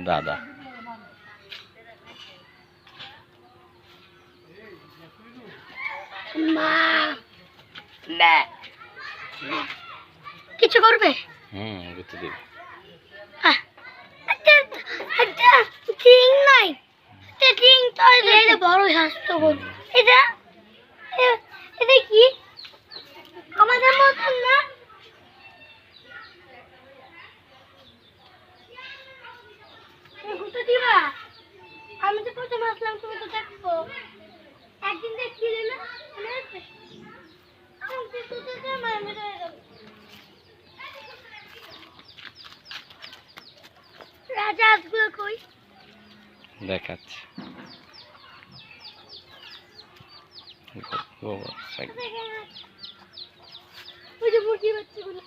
দাদা। মা না কিছু করবে? গুতে দিবে। একটা ঠিক নাই, একটা ঠিক তো এটা বড় স্বাস্থ্যকর। এটা এটা কি আমাদের মতন না? গুতে দিবা? আমি তো প্রথমে আসলাম, তুমি তো দেখো একদিন দেখছিলে না? রাজা আজগুলো কই? দেখাচ্ছি। ওই যে মুরগি বাচ্চাগুলো।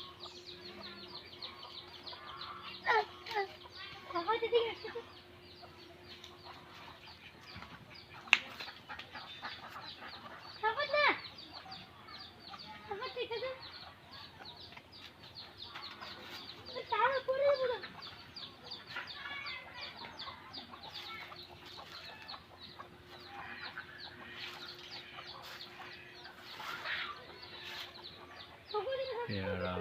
পেয়ারা।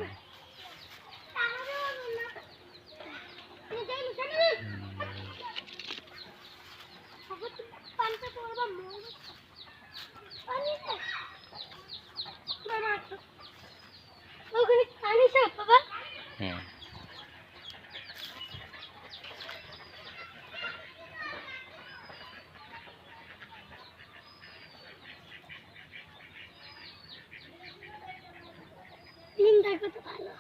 দিনটা কত ভালো।